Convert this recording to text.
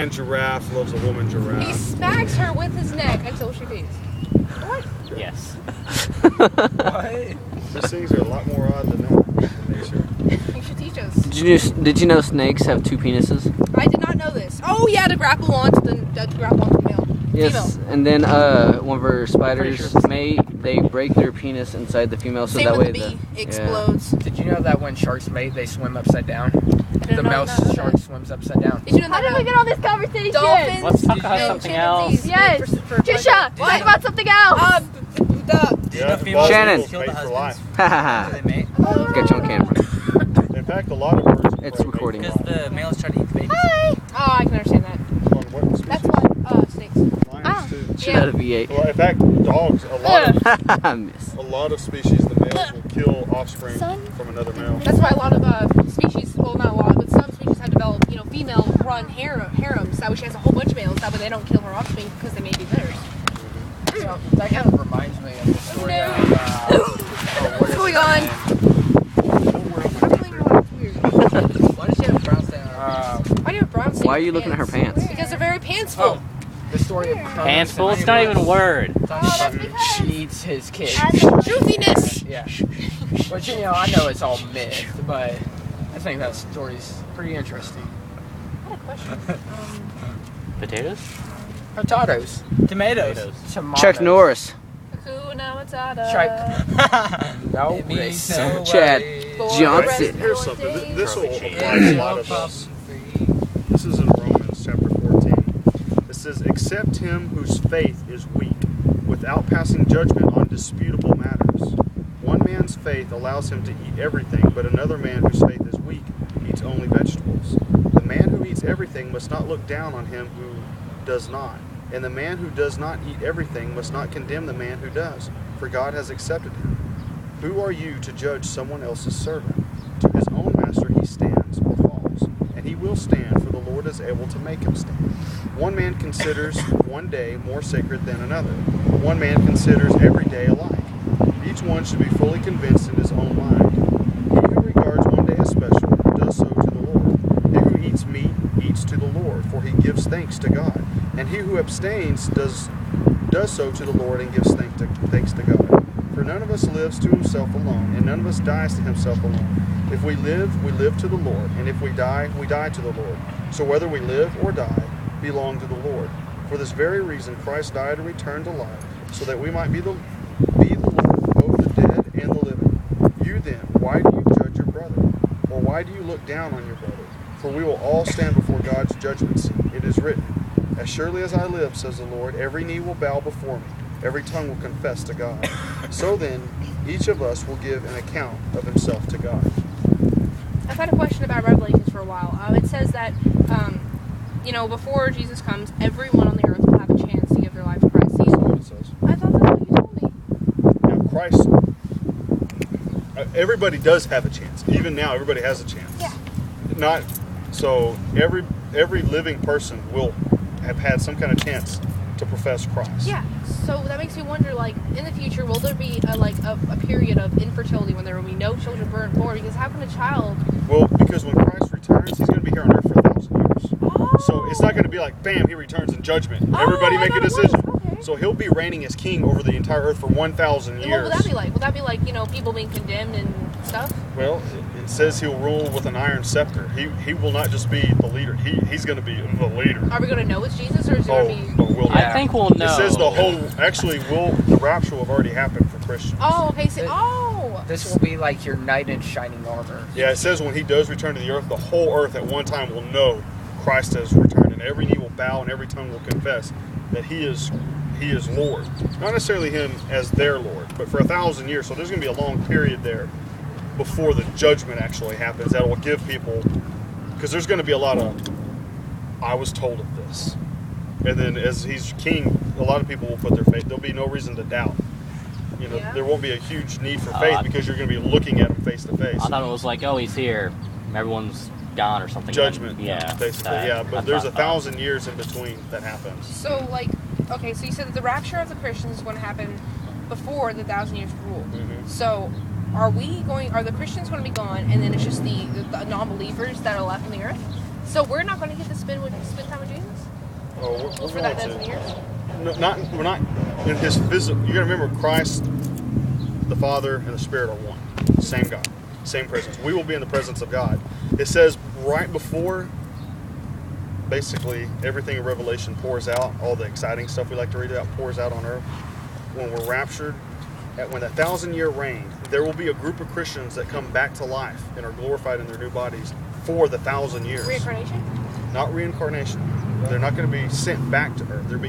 man giraffe loves a woman He giraffe. smacks her with his neck until she pees. What? Yes. What? These things are a lot more odd than that in nature. You should teach us. Did you know snakes have 2 penises? I did not know this. Oh yeah, to grapple onto the male. Yes. Female. And then whenever spiders Pretty sure. mate, they break their penis inside the female, so Same that with way the bee yeah. explodes. Did you know that when sharks mate, they swim upside down? I The didn't know male that. shark swims upside down. Did you know How that? did we get on this conversation? Dolphins Let's talk Did about you- something else. Yes. For Trisha, What? talk about something else. Yeah, females Shannon. mate for life. Ha Do they mate? Get you on camera. In fact, a lot of birds. It's probably mate recording. for Because life. the males try to eat the babies. Oh, I can understand that. On what species? That's why snakes. Lions too. Should have a V8. Well, in fact, dogs. I miss. A lot of species, the males will kill offspring from another male. That's why a lot of species, well not a lot, but some species have developed, female run harems. That way she has a whole bunch of males. That way they don't kill her offspring because they may be theirs. So that kind of reminds me of the story No. of What's going on? Why does she have brown stain on her? Why do you have brown stain Why are you pants? looking at her pants? Because they're very pantsful. Oh, the story of Cronus Hands full. and It's not even a word. She eats his kid. Truthiness! Yeah. But I know it's all myth, but I think that story's pretty interesting. I had a question. Potatoes? Potatoes. Tomatoes. Tomatoes. Chuck Norris. Hakuna Matata. Tripe. No, It means racist. no Chad way. Johnson. Here's something. This will apply It's to a more lot of us. problem-free. This is in Romans chapter 14. It says, "Accept him whose faith is weak, without passing judgment on disputable matters. One man's faith allows him to eat everything, but another man whose faith is weak eats only vegetables. The man who eats everything must not look down on him who does not, and the man who does not eat everything must not condemn the man who does, for God has accepted him. Who are you to judge someone else's servant? To his own master he stands or falls, and he will stand, for the Lord is able to make him stand. One man considers one day more sacred than another. One man considers every day alike. Each one should be fully convinced in his own mind. He who regards one day as special does so to the Lord. He who eats meat eats to the Lord, for he gives thanks to God. And he who abstains does so to the Lord and gives thanks to God. For none of us lives to himself alone, and none of us dies to himself alone. If we live to the Lord, and if we die to the Lord. So whether we live or die, belong to the Lord. For this very reason Christ died and returned to life, so that we might be the Lord, both the dead and the living. You then, why do you judge your brother? Or why do you look down on your brother? For we will all stand before God's judgment seat. It is written, as surely as I live, says the Lord, every knee will bow before me, every tongue will confess to God. So then, each of us will give an account of himself to God." I've had a question about Revelations for a while. It says that, before Jesus comes, everyone on the earth will have a chance to give their life to Christ. That's what it says. I thought that's what you told me. Now, Christ, everybody does have a chance. Even now, everybody has a chance. Yeah. So every living person will have had some kind of chance to profess Christ. Yeah. So that makes me wonder, in the future, will there be a period of infertility when there will be no children born? Because how can a child? Well, because when Christ returns, he's going to be here on earth for 1,000 years. Oh. So it's not going to be like, bam, he returns in judgment. Everybody I make a thought it was. decision. Okay. So he'll be reigning as king over the entire earth for 1,000 years. What will that be like? Will that be like, people being condemned and stuff? Well, it says he'll rule with an iron scepter. He will not just be the leader. He's going to be the leader. Are we going to know it's Jesus, or is it Oh, going to be? but we'll I think we'll know. It says the rapture will have already happened for Christians. Oh, okay. So, This will be like your knight in shining armor. Yeah, it says when he does return to the earth, the whole earth at one time will know Christ has returned, and every knee will bow and every tongue will confess that he is Lord. Not necessarily him as their Lord, but for 1,000 years. So there's going to be a long period there before the judgment actually happens that will give people, because there's going to be a lot of, I was told of this. And then as he's king, a lot of people will put their faith. There'll be no reason to doubt. Yeah. There won't be a huge need for faith because you're going to be looking at him face to face. I thought it was like, oh, he's here. Everyone's gone or something. Judgment, Yeah. basically, that- yeah. But that's there's what I thought. 1,000 years in between that happens. So, okay, so you said that the rapture of the Christians is going to happen before the 1,000 years of rule. Mhm. So, are the Christians going to be gone, and then it's just the non-believers that are left on the earth? So we're not going to get to spend time with Jesus? Oh, we're For that going dozen to. years? No, we're not in his physical. You gotta remember, Christ, the Father, and the Spirit are one. Same God, same presence. We will be in the presence of God. It says right before, basically, everything in Revelation pours out, all the exciting stuff we like to read about pours out on earth. When we're raptured, when that 1,000-year reign, there will be a group of Christians that come back to life and are glorified in their new bodies for the 1,000 years. Reincarnation? Not reincarnation. They're not going to be sent back to earth. They're